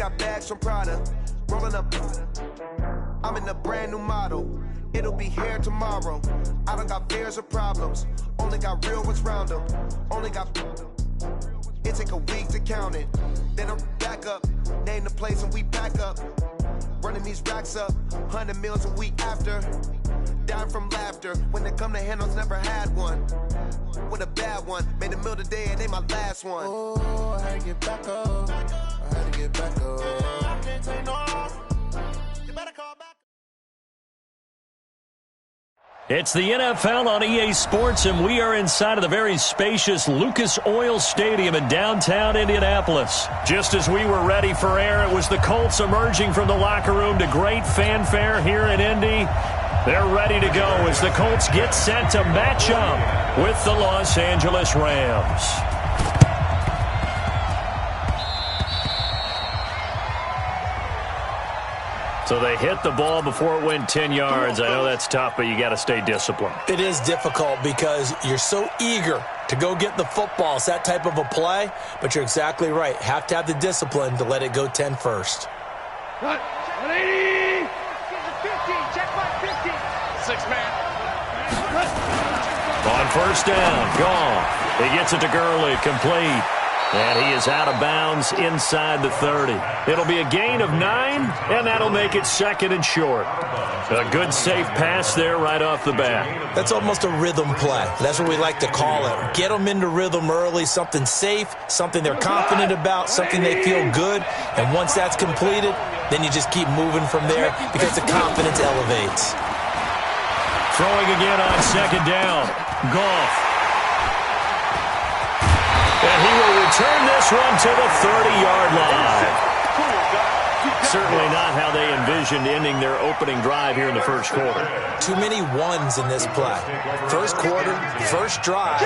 got bags from Prada, rolling up. I'm in a brand new model. It'll be here tomorrow. I don't got fears or problems. Only got real ones round them. Only got. It take a week to count it. Then I'm back up. Name the place and we back up. Running these racks up. 100 meals a week after. Dying from laughter. When they come to handles, never had one. With a bad one. Made a meal today and ain't my last one. Oh, I had to get back up. I had to get back up. I can't take no off. You better call back. It's the NFL on EA Sports, and we are inside of the very spacious Lucas Oil Stadium in downtown Indianapolis. Just as we were ready for air, it was the Colts emerging from the locker room to great fanfare here in Indy. They're ready to go as the Colts get set to match up with the Los Angeles Rams. So they hit the ball before it went 10 yards. I know that's tough, but you got to stay disciplined. It is difficult because you're so eager to go get the football. It's that type of a play, but you're exactly right. Have to have the discipline to let it go 10 first. 180. 50. Check my 50. 6-man. On first down, Goff. He gets it to Gurley, complete. And he is out of bounds inside the 30. It'll be a gain of 9, and that'll make it second and short. A good, safe pass there right off the bat. That's almost a rhythm play. That's what we like to call it. Get them into rhythm early, something safe, something they're confident about, something they feel good. And once that's completed, then you just keep moving from there because the confidence elevates. Throwing again on second down. Goff. And he will return this one to the 30-yard line. Certainly not how they envisioned ending their opening drive here in the first quarter. Too many ones in this play. First quarter, first drive,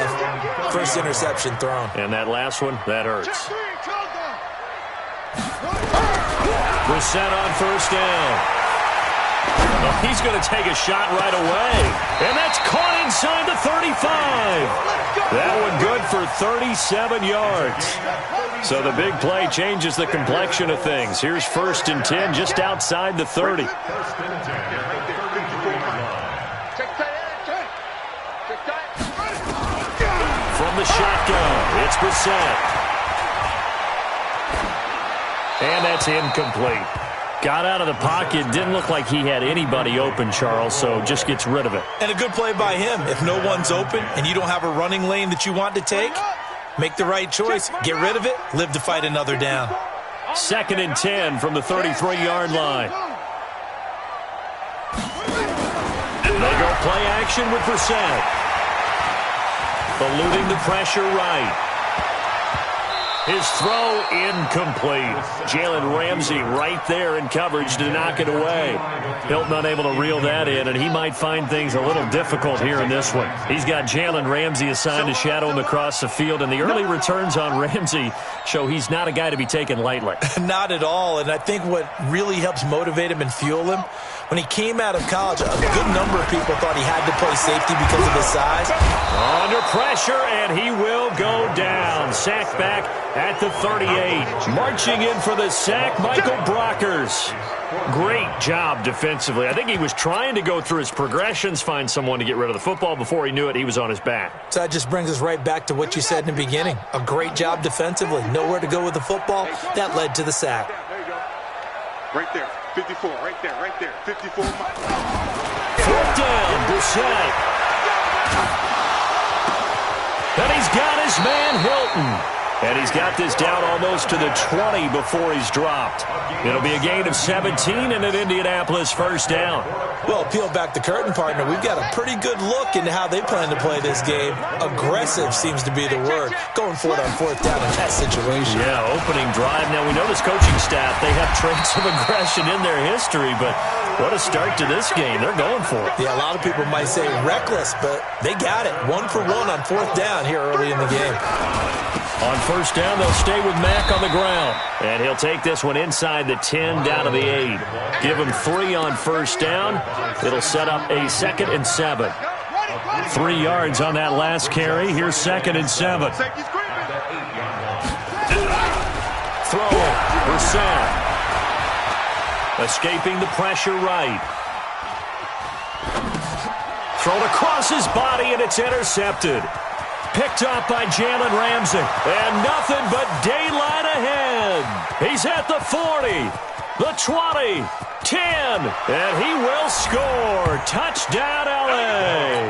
first interception thrown. And that last one, that hurts. Brissett on first down. Well, he's going to take a shot right away. And that's caught inside the 35. That one good for 37 yards. So the big play changes the complexion of things. Here's first and 10 just outside the 30. From the shotgun, it's Brissett. And that's incomplete. Got out of the pocket, didn't look like he had anybody open, Charles, so just gets rid of it. And a good play by him. If no one's open and you don't have a running lane that you want to take, make the right choice. Get rid of it, live to fight another down. Second and 10 from the 33-yard line. They go play action with Brissett. Eluding the pressure right. His throw incomplete. Jalen Ramsey right there in coverage to knock it away. Hilton unable to reel that in, and he might find things a little difficult here in this one. He's got Jalen Ramsey assigned to shadow him across the field, and the early returns on Ramsey show he's not a guy to be taken lightly. Not at all, and I think what really helps motivate him and fuel him, when he came out of college, a good number of people thought he had to play safety because of his size. Under pressure, and he will go down. Sacked back at the 38. Marching in for the sack, Michael Brockers. Great job defensively. I think he was trying to go through his progressions, find someone to get rid of the football. Before he knew it, he was on his back. So that just brings us right back to what you said in the beginning. A great job defensively. Nowhere to go with the football. That led to the sack. Right there. 54, right there, 54. Fourth down, Brissett. And he's got his man, Hilton. And he's got this down almost to the 20 before he's dropped. It'll be a gain of 17 and an Indianapolis first down. Well, peel back the curtain, partner. We've got a pretty good look into how they plan to play this game. Aggressive seems to be the word. Going for it on fourth down in that situation. Yeah, opening drive. Now, we know this coaching staff, they have traits of aggression in their history, but what a start to this game. They're going for it. Yeah, a lot of people might say reckless, but they got it. 1 for 1 on fourth down here early in the game. On first down, they'll stay with Mack on the ground. And he'll take this one inside the 10 down to the 8. Give him 3 on first down. It'll set up a 2nd and 7. 3 yards on that last carry. Here's 2nd and 7. Throw it. Brissett. Escaping the pressure right. Thrown across his body, and it's intercepted. Picked up by Jalen Ramsey. And nothing but daylight ahead. He's at the 40, the 20, 10, and he will score. Touchdown, L.A.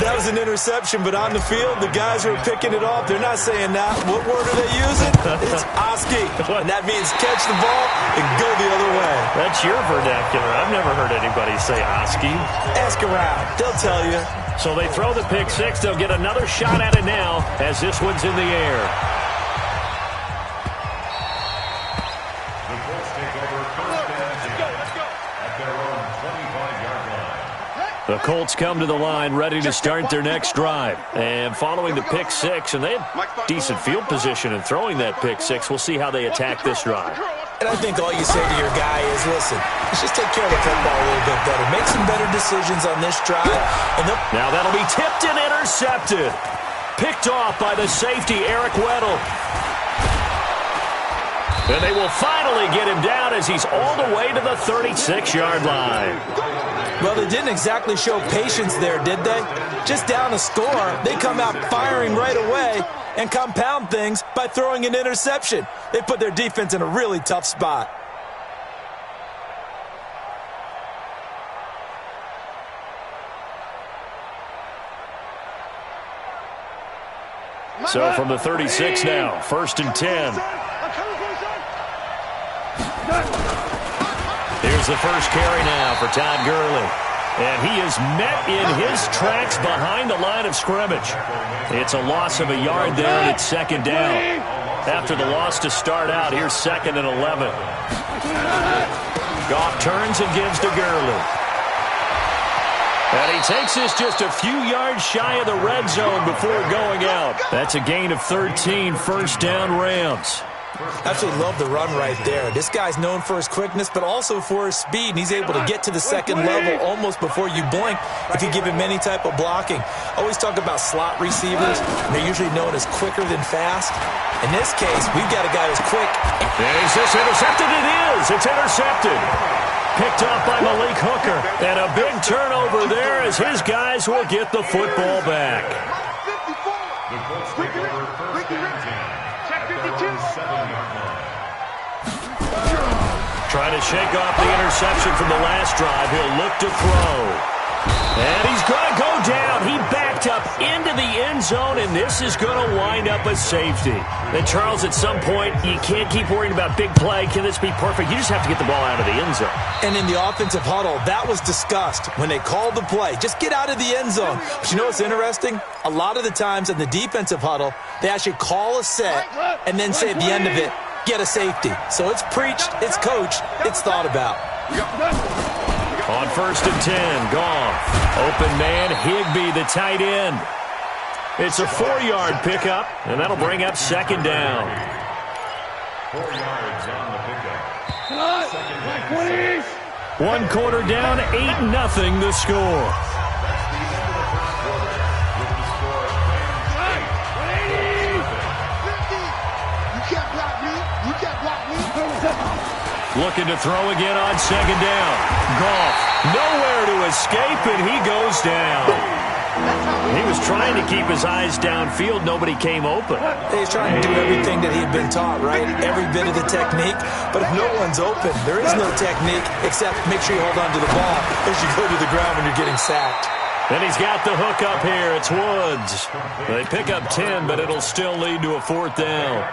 That was an interception, but on the field, the guys who are picking it off, they're not saying that. What word are they using? It's Oski, and that means catch the ball and go the other way. That's your vernacular. I've never heard anybody say Oski. Ask around. They'll tell you. So they throw the pick six. They'll get another shot at it now as this one's in the air. The Colts take over first and 10 at their own 25-yard line. The Colts come to the line ready to start their next drive. And following the pick six, and they had decent field position in throwing that pick six. We'll see how they attack this drive. And I think all you say to your guy is, listen, let's just take care of the football a little bit better. Make some better decisions on this drive. And now that'll be tipped and intercepted. Picked off by the safety, Eric Weddle. And they will finally get him down as he's all the way to the 36-yard line. Well, they didn't exactly show patience there, did they? Just down a score, they come out firing right away and compound things by throwing an interception. They put their defense in a really tough spot. So from the 36 now, 1st and 10. Here's the first carry now for Todd Gurley. And he is met in his tracks behind the line of scrimmage. It's a loss of a yard there, and it's 2nd down. After the loss to start out, here's 2nd and 11. Goff turns and gives to Gurley. And he takes this just a few yards shy of the red zone before going out. That's a gain of 13, 1st down Rams. Absolutely love the run right there. This guy's known for his quickness, but also for his speed. And he's able to get to the 2nd level almost before you blink if you give him any type of blocking. Always talk about slot receivers, and they're usually known as quicker than fast. In this case, we've got a guy who's quick. And is this intercepted? It is. It's intercepted. Picked off by Malik Hooker. And a big turnover there as his guys will get the football back. The Colts take over first and 10. Trying to shake off the interception from the last drive. He'll look to throw. And he's going to go down. He backed up into the end zone, and this is going to wind up a safety. And, Charles, at some point, you can't keep worrying about big play. Can this be perfect? You just have to get the ball out of the end zone. And in the offensive huddle, that was discussed when they called the play. Just get out of the end zone. But you know what's interesting? A lot of the times in the defensive huddle, they actually call a set and then say at the end of it, get a safety. So it's preached, it's coached, it's thought about. On 1st and 10, Goff. Open man, Higbee, the tight end. It's a 4-yard pickup, and that'll bring up 2nd down. 4 yards on the pickup. 1 quarter down, 8-0 the score. Looking to throw again on 2nd down. Goff, nowhere to escape, and he goes down. He was trying to keep his eyes downfield. Nobody came open. He's trying to do everything that he had been taught, right? Every bit of the technique. But if no one's open, there is no technique except make sure you hold on to the ball as you go to the ground when you're getting sacked. And he's got the hook up here. It's Woods. They pick up 10, but it'll still lead to a 4th down.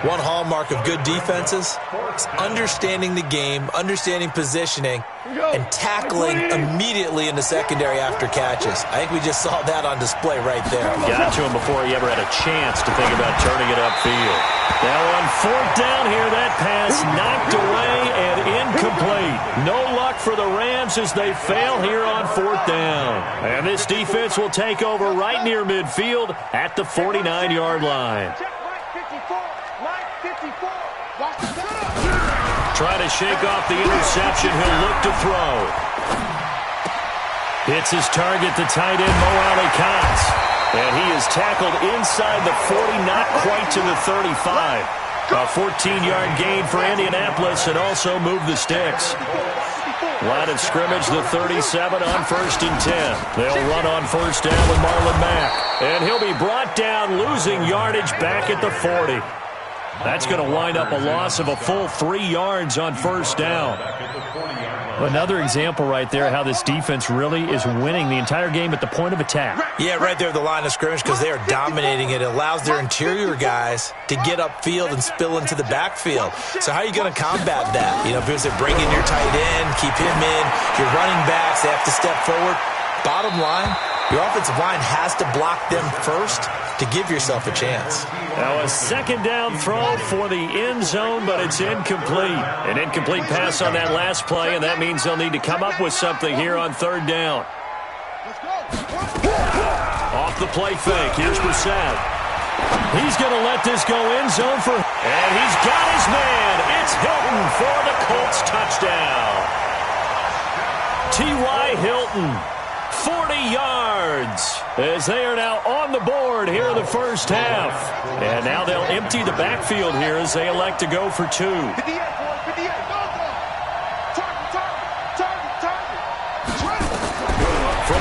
One hallmark of good defenses is understanding the game, understanding positioning, and tackling immediately in the secondary after catches. I think we just saw that on display right there. Got to him before he ever had a chance to think about turning it upfield. Now on 4th down here, that pass knocked away and incomplete. No luck for the Rams as they fail here on 4th down. And this defense will take over right near midfield at the 49-yard line. Trying to shake off the interception. He'll look to throw. Hits his target, the tight end, Mo Alley-Cox. And he is tackled inside the 40, not quite to the 35. A 14-yard gain for Indianapolis and also moved the sticks. Line of scrimmage, the 37 on 1st and 10. They'll run on first down with Marlon Mack. And he'll be brought down, losing yardage back at the 40. That's going to wind up a loss of a full 3 yards on first down. Another example right there how this defense really is winning the entire game at the point of attack. Yeah, right there at the line of scrimmage because they are dominating it. It allows their interior guys to get upfield and spill into the backfield. So how are you going to combat that? You know, because they bring in your tight end, keep him in, your running backs, they have to step forward. Bottom line, your offensive line has to block them first to give yourself a chance. Now a second down throw for the end zone, but it's incomplete. An incomplete pass on that last play, and that means they'll need to come up with something here on third down. Off the play fake, here's Brissett. He's going to let this go end zone for, and he's got his man. It's Hilton for the Colts touchdown. T.Y. Hilton. 40 yards as they are now on the board here in the first half. And now they'll empty the backfield here as they elect to go for 2. From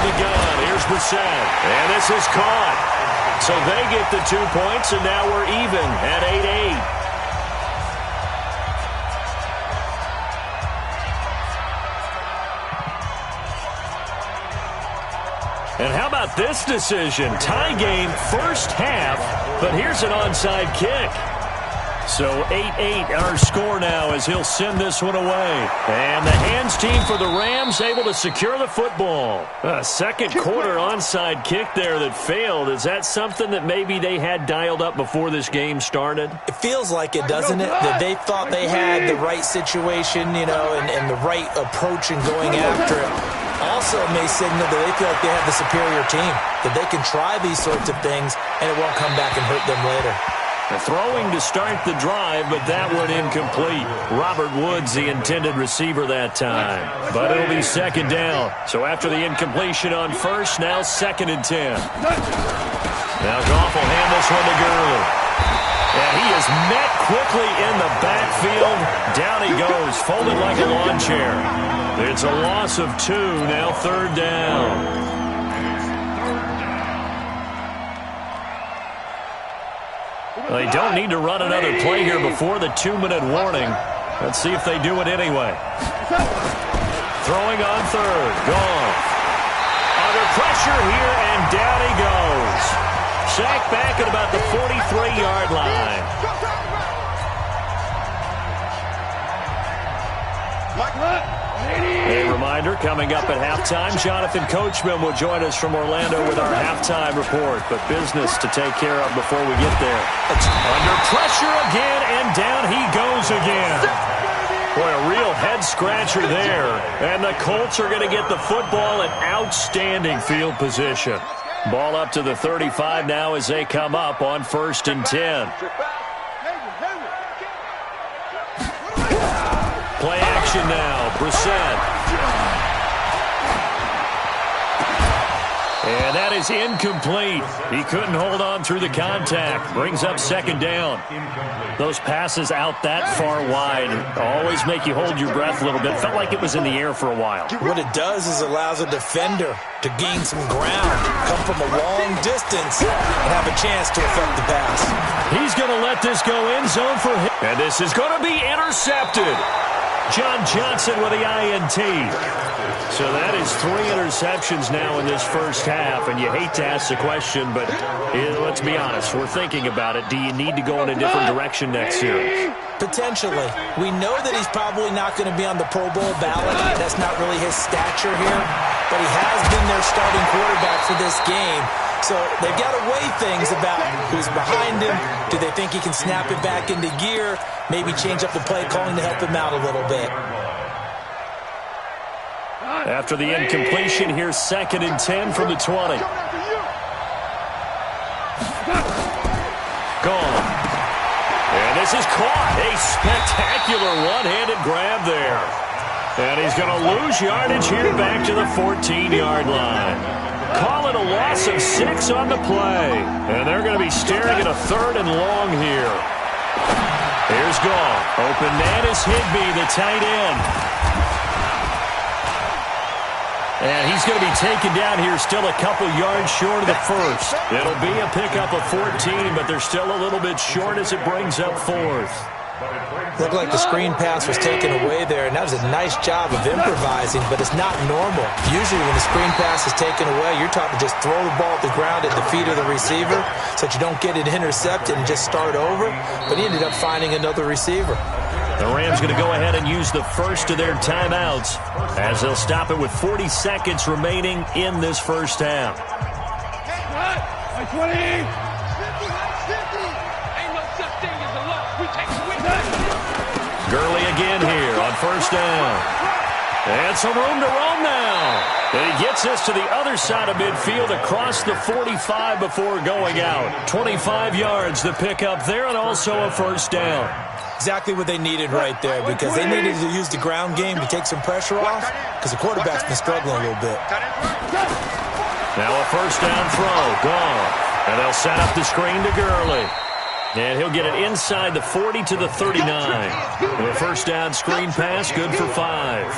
the gun, here's Brissett. And this is caught. So they get the 2 points, and now we're even at 8-8. And how about this decision? Tie game, first half, but here's an onside kick. So 8-8 our score now as he'll send this one away. And the hands team for the Rams able to secure the football. A second quarter onside kick there that failed. Is that something that maybe they had dialed up before this game started? It feels like it, doesn't it? That they thought they had the right situation, you know, and the right approach in going after it. Also may signal that they feel like they have the superior team, that they can try these sorts of things and it won't come back and hurt them later. The throwing to start the drive, but that one incomplete. Robert Woods, the intended receiver that time. But it'll be second down. So after the incompletion on first, now 2nd and 10. Now Goff will hand this one to Gurley. And he is met quickly in the backfield. Down he goes, folded like a lawn chair. It's a loss of 2, now 3rd down. They don't need to run another play here before the 2-minute warning. Let's see if they do it anyway. Throwing on 3rd, Goff. Under pressure here, and down he goes. Sacked back at about the 43-yard line. A reminder, coming up at halftime, Jonathan Coachman will join us from Orlando with our halftime report, but business to take care of before we get there. Under pressure again, and down he goes again. Boy, a real head-scratcher there. And the Colts are going to get the football in outstanding field position. Ball up to the 35 now as they come up on 1st and 10. Play action now. Brissett. And that is incomplete. He couldn't hold on through the contact. Brings up 2nd down. Those passes out that far wide always make you hold your breath a little bit. Felt like it was in the air for a while. What it does is allows a defender to gain some ground, come from a long distance, and have a chance to affect the pass. He's going to let this go end zone for him. And this is going to be intercepted. John Johnson with the INT. So that is 3 interceptions now in this first half, and you hate to ask the question, but let's be honest, we're thinking about it. Do you need to go in a different direction next year? Potentially. We know that he's probably not going to be on the Pro Bowl ballot. That's not really his stature here, but he has been their starting quarterback for this game. So they've got to weigh things about who's behind him. Do they think he can snap it back into gear? Maybe change up the play calling to help him out a little bit. After the incompletion, here's 2nd and 10 from the 20. Gone. And this is caught. A spectacular one-handed grab there. And he's going to lose yardage here back to the 14-yard line. Call it a loss of 6 on the play. And they're going to be staring at a 3rd and long here. Here's Gall. Open man is Higbee, the tight end. And he's going to be taken down here, still a couple yards short of the first. It'll be a pickup of 14, but they're still a little bit short as it brings up fourth. Looked like the screen pass was taken away there, and that was a nice job of improvising, but it's not normal. Usually when the screen pass is taken away, you're taught to just throw the ball at the ground at the feet of the receiver so that you don't get it intercepted and just start over, but he ended up finding another receiver. The Rams going to go ahead and use the first of their timeouts as they'll stop it with 40 seconds remaining in this first half. Gurley again here on first down. And some room to roam now. And he gets us to the other side of midfield across the 45 before going out. 25 yards to pick up there and also a first down. Exactly what they needed right there, because they needed to use the ground game to take some pressure off, because the quarterback's been struggling a little bit. Now a first down throw, gone. And they'll set up the screen to Gurley. And he'll get it inside the 40 to the 39. The first down screen pass, good for 5.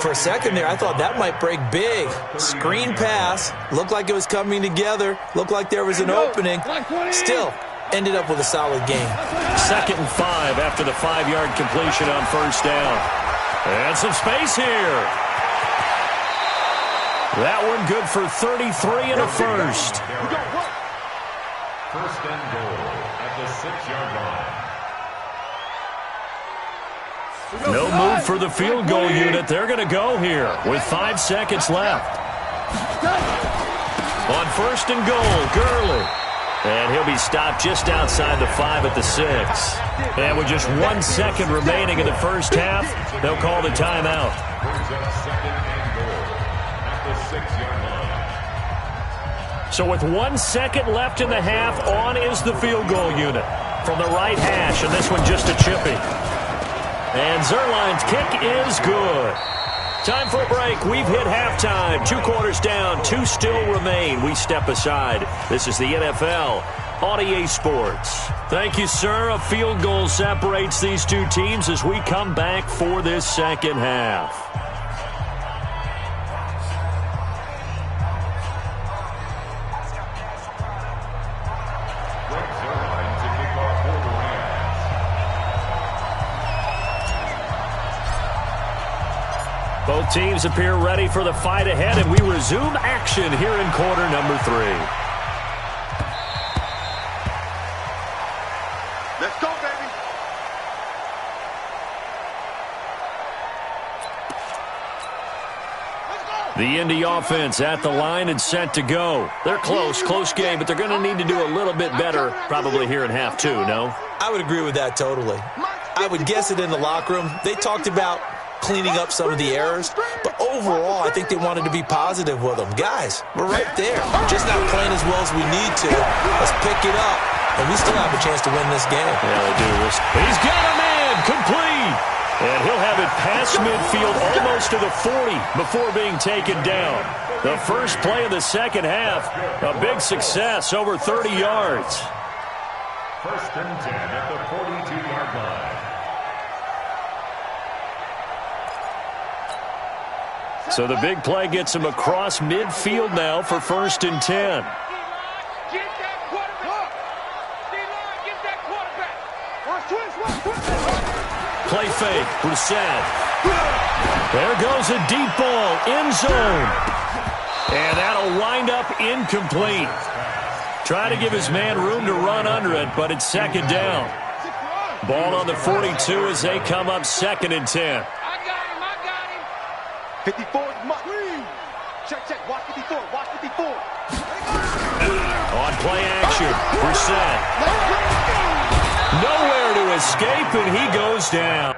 For a second there, I thought that might break big. Screen pass, looked like it was coming together, looked like there was an opening. Still, ended up with a solid game. 2nd and 5 after the 5-yard completion on first down. And some space here. That one good for 33 and a first. First and goal at the 6-yard line. No move for the field goal unit. They're going to go here with 5 seconds left. On first and goal, Gurley. And he'll be stopped just outside the 5 at the 6. And with just 1 second remaining in the first half, they'll call the timeout. Brings up second and goal at the 6-yard line. So with 1 second left in the half, on is the field goal unit from the right hash, and this one just a chippy. And Zerline's kick is good. Time for a break. We've hit halftime. 2 quarters down, 2 still remain. We step aside. This is the NFL on EA Sports. Thank you, sir. A field goal separates these two teams as we come back for this second half. Both teams appear ready for the fight ahead, and we resume action here in quarter number 3. Let's go, baby. The Indy offense at the line and set to go. They're close game, but they're going to need to do a little bit better probably here in half 2, no? I would agree with that totally. I would guess it in the locker room. They talked about cleaning up some of the errors, but overall, I think they wanted to be positive with them. Guys, we're right there. Just not playing as well as we need to. Let's pick it up, and we still have a chance to win this game. Yeah, they do. He's got a man, complete. And he'll have it past midfield almost to the 40 before being taken down. The first play of the second half, a big success, over 30 yards. First and 10 at the 42-yard line. So the big play gets him across midfield now for first and 10. Play fake, Brissett. There goes a deep ball, end zone. And that'll wind up incomplete. Try to give his man room to run under it, but it's second down. Ball on the 42 as they come up 2nd and 10. 54 is much. Check. Watch 54. Watch 54. On play action, Brissett. Nowhere to escape, and he goes down.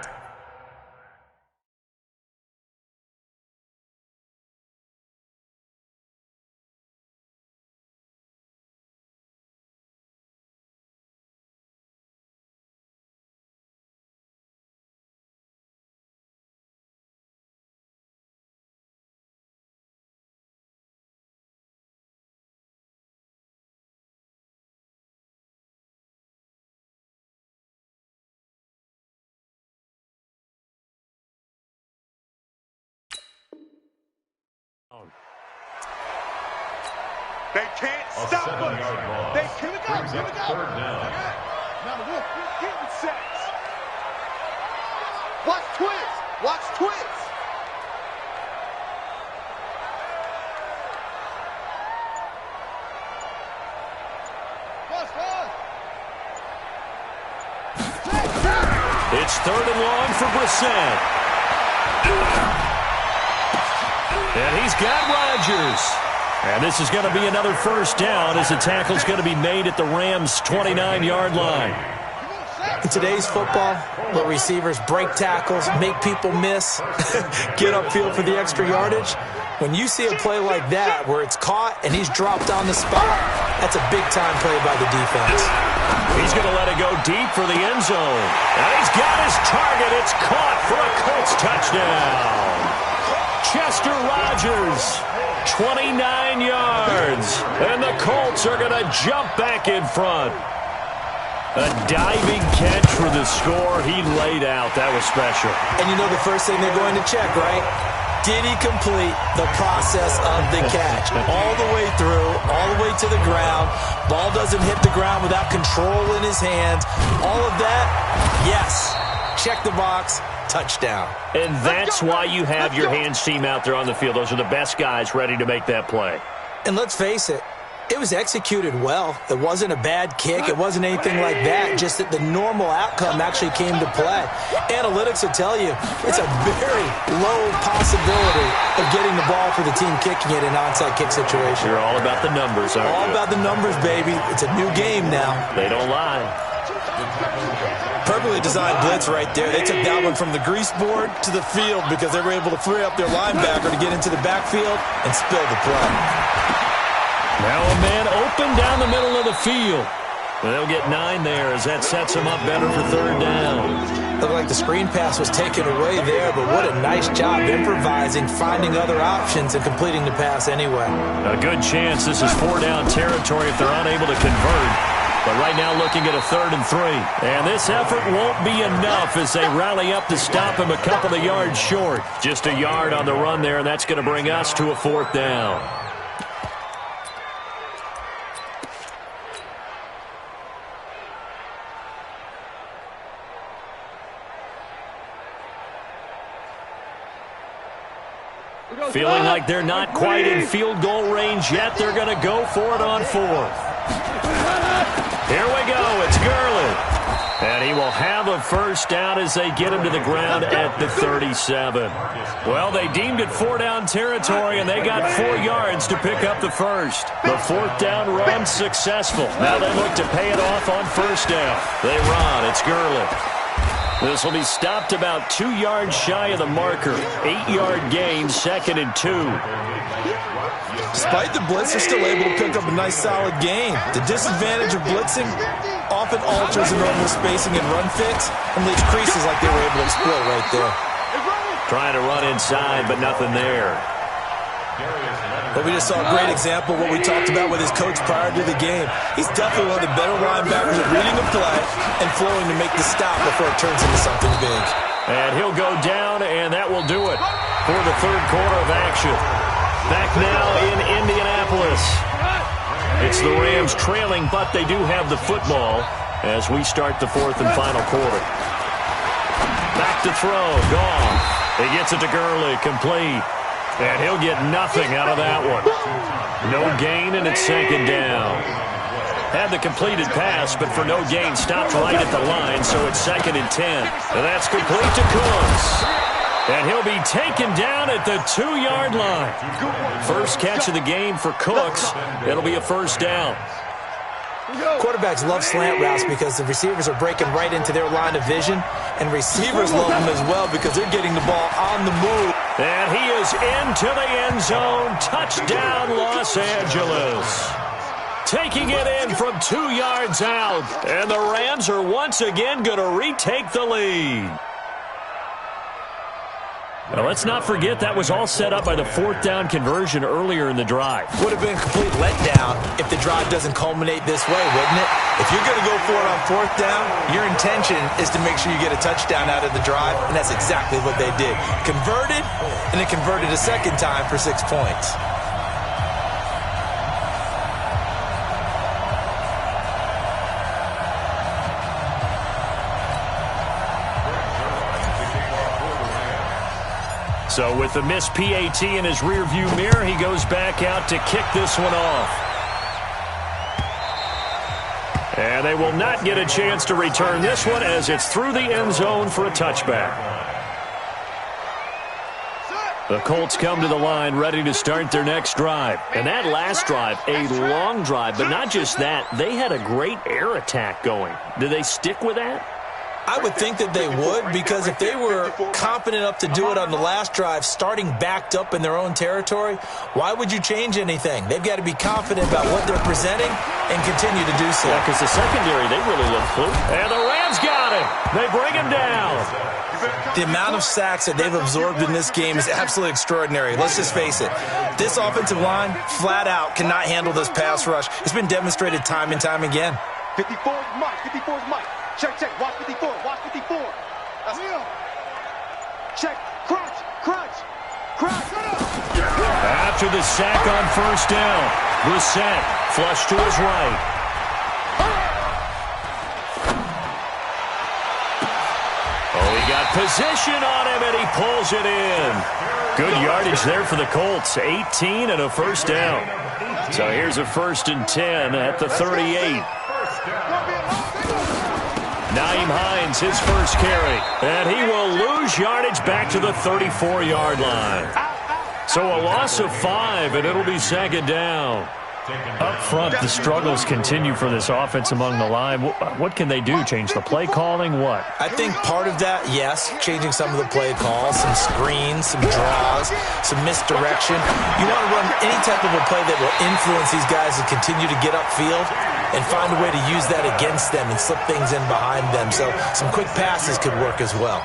They can't stop us. They Here we go. Third down. Now we're getting sacks. Watch twist. Watch twist. It's 3rd and long for Brissett. And he's got Rodgers. And this is going to be another first down as the tackle's going to be made at the Rams' 29-yard line. In today's football, where receivers break tackles, make people miss, get upfield for the extra yardage, when you see a play like that where it's caught and he's dropped on the spot, that's a big-time play by the defense. He's going to let it go deep for the end zone. And he's got his target. It's caught for a Colts touchdown. Chester Rogers, 29 yards. And the Colts are going to jump back in front. A diving catch for the score. He laid out. That was special. And you know the first thing they're going to check, right? Did he complete the process of the catch? All the way through, all the way to the ground. Ball doesn't hit the ground without control in his hands. All of that, yes. Check the box, touchdown. And that's why you have your hands team out there on the field. Those are the best guys ready to make that play. And let's face it, it was executed well. It wasn't a bad kick. It wasn't anything like that. Just that the normal outcome actually came to play. Analytics will tell you it's a very low possibility of getting the ball for the team kicking it in an onside kick situation. You're all about the numbers, aren't you? All about the numbers, baby. It's a new game now. They don't lie. Perfectly designed blitz right there. They took that one from the grease board to the field because they were able to free up their linebacker to get into the backfield and spill the play. Now a man open down the middle of the field. They'll get 9 there as that sets them up better for 3rd down. Looked like the screen pass was taken away there, but what a nice job improvising, finding other options, and completing the pass anyway. A good chance this is 4-down territory if they're unable to convert. But right now looking at a 3rd and 3. And this effort won't be enough as they rally up to stop him a couple of yards short. Just a yard on the run there, and that's going to bring us to a 4th down. Feeling like they're not quite in field goal range yet. They're going to go for it on 4th. Here we go. It's Gurley. And he will have a first down as they get him to the ground at the 37. Well, they deemed it 4-down territory, and they got 4 yards to pick up the first. The 4th down run successful. Now they look to pay it off on 1st down. They run. It's Gurley. This will be stopped about 2 yards shy of the marker. 8-yard gain, 2nd and 2. Despite the blitz, they're still able to pick up a nice solid gain. The disadvantage of blitzing often alters the normal spacing and run fits and leaves creases like they were able to exploit right there. Trying to run inside, but nothing there. But we just saw a great example of what we talked about with his coach prior to the game. He's definitely one of the better linebackers at reading a play and flowing to make the stop before it turns into something big. And he'll go down, and that will do it for the 3rd quarter of action. Back now in Indianapolis. It's the Rams trailing, but they do have the football as we start the 4th and final quarter. Back to throw. Gone. He gets it to Gurley. Complete. And he'll get nothing out of that one. No gain, and it's 2nd down. Had the completed pass, but for no gain, stopped right at the line, so it's 2nd and 10. And that's complete to Cooks. And he'll be taken down at the 2-yard line. First catch of the game for Cooks. It'll be a 1st down. Quarterbacks love slant routes because the receivers are breaking right into their line of vision, and receivers love them as well because they're getting the ball on the move. And he is into the end zone. Touchdown, Los Angeles. Taking it in from 2 yards out. And the Rams are once again going to retake the lead. Now, let's not forget that was all set up by the 4th down conversion earlier in the drive. Would have been a complete letdown if the drive doesn't culminate this way, wouldn't it? If you're going to go for it on 4th down, your intention is to make sure you get a touchdown out of the drive, and that's exactly what they did. Converted, and it converted a second time for 6 points. So with the missed PAT in his rearview mirror, he goes back out to kick this one off. And they will not get a chance to return this one as it's through the end zone for a touchback. The Colts come to the line ready to start their next drive. And that last drive, a long drive, but not just that, they had a great air attack going. Did they stick with that? I would think that they would, because if they were confident enough to do it on the last drive, starting backed up in their own territory, why would you change anything? They've got to be confident about what they're presenting and continue to do so. Yeah, because the secondary, they really look fluid. And the Rams got him. They bring him down. The amount of sacks that they've absorbed in this game is absolutely extraordinary. Let's just face it. This offensive line, flat out, cannot handle this pass rush. It's been demonstrated time and time again. 54 is Mike. 54 is Mike. Check, check. Watch 54. Watch 54. That's real. Check. Crunch. Crunch. Crunch. After the sack on 1st down, Brissett flush to his right. Oh, he got position on him, and he pulls it in. Good yardage there for the Colts. 18 and a 1st down. So here's a 1st and 10 at the 38. Naeem Hines, his first carry. And he will lose yardage back to the 34-yard line. So a loss of 5, and it'll be 2nd down. Up front, the struggles continue for this offense among the line. What can they do? Change the play calling? What? I think part of that, yes, changing some of the play calls, some screens, some draws, some misdirection. You want to run any type of a play that will influence these guys to continue to get upfield and find a way to use that against them and slip things in behind them. So some quick passes could work as well.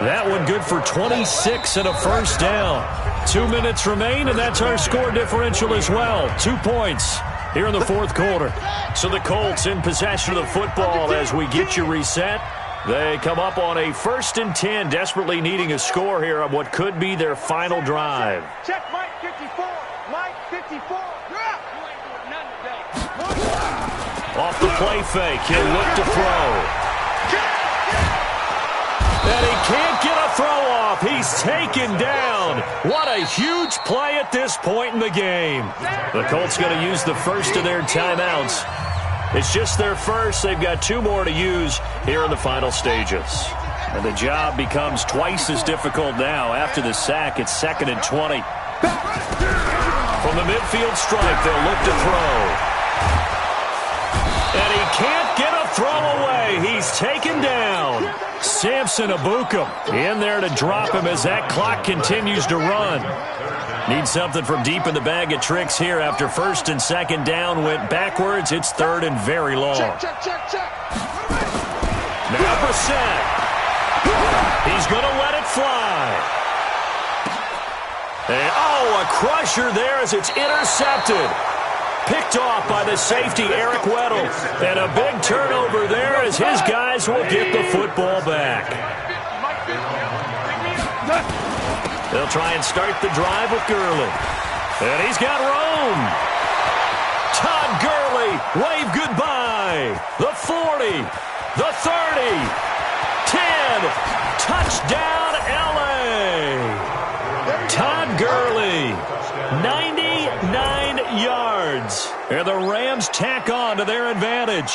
That one good for 26 and a 1st down. 2 minutes remain, and that's our score differential as well. 2 points here in the 4th quarter. So the Colts in possession of the football as we get you reset. They come up on a 1st and 10, desperately needing a score here on what could be their final drive. Check Mike 54. Mike 54. Off the play fake, he'll look to throw. And he can't get a throw off. He's taken down. What a huge play at this point in the game. The Colts going to use the first of their timeouts. It's just their first. They've got 2 more to use here in the final stages. And the job becomes twice as difficult now. After the sack, it's 2nd and 20. From the midfield stripe, they'll look to throw. And he can't get a throw away. He's taken down. Samson Abukum in there to drop him as that clock continues to run. Need something from deep in the bag of tricks here after 1st and 2nd down went backwards. It's 3rd and very long. Now Brissett. He's going to let it fly. And, a crusher there as it's intercepted. Picked off by the safety, Eric Weddle. And a big turnover there as his guys will get the football back. They'll try and start the drive with Gurley. And he's got Rome. Todd Gurley, wave goodbye. The 40, the 30, 10, touchdown LA. Todd Gurley, 99 yards. And the Rams tack on to their advantage.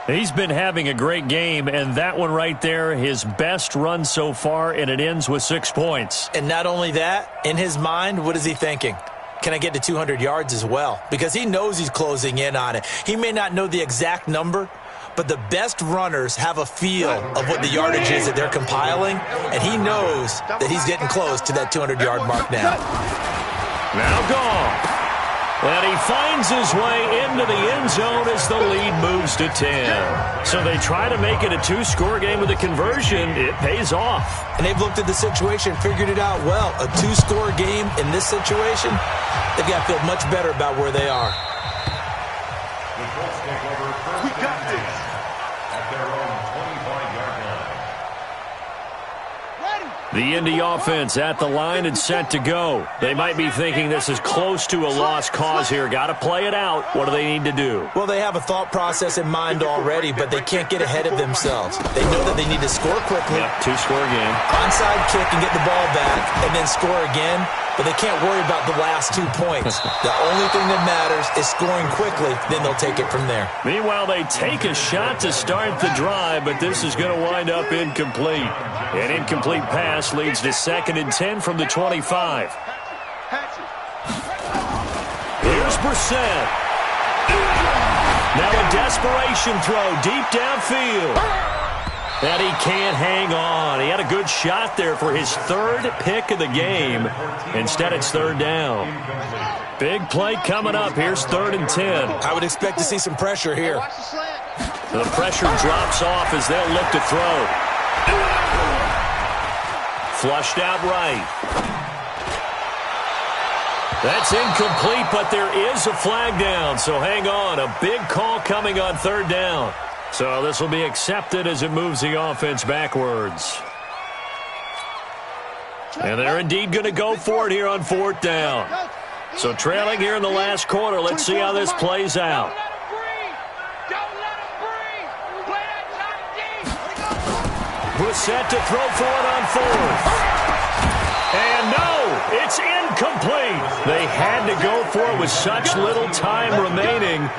He's been having a great game, and that one right there, his best run so far, and it ends with 6 points. And not only that, in his mind, what is he thinking? Can I get to 200 yards as well? Because he knows he's closing in on it. He may not know the exact number, but the best runners have a feel of what the yardage is that they're compiling, and he knows that he's getting close to that 200-yard mark now. Now gone. And he finds his way into the end zone as the lead moves to 10. So they try to make it a 2-score game with a conversion. It pays off. And they've looked at the situation, figured it out well. A 2-score game in this situation, they've got to feel much better about where they are. The Indy offense at the line and set to go. They might be thinking this is close to a lost cause here. Got to play it out. What do they need to do? Well, they have a thought process in mind already, but they can't get ahead of themselves. They know that they need to score quickly. Yep, two-score game. Onside kick and get the ball back, and then score again. But they can't worry about the last 2 points. The only thing that matters is scoring quickly, then they'll take it from there. Meanwhile, they take a shot to start the drive, but this is going to wind up incomplete. An incomplete pass leads to 2nd and 10 from the 25. Here's Brissett. Now a desperation throw deep downfield. And he can't hang on. He had a good shot there for his 3rd pick of the game. Instead, it's 3rd down. Big play coming up. Here's 3rd and 10. I would expect to see some pressure here. The pressure drops off as they'll look to throw. Flushed out right. That's incomplete, but there is a flag down. So hang on. A big call coming on 3rd down. So this will be accepted as it moves the offense backwards. And they're indeed going to go for it here on 4th down. So trailing here in the last quarter. Let's see how this plays out. Brissett to throw for it on 4th. And no, it's incomplete. They had to go for it with such little time remaining,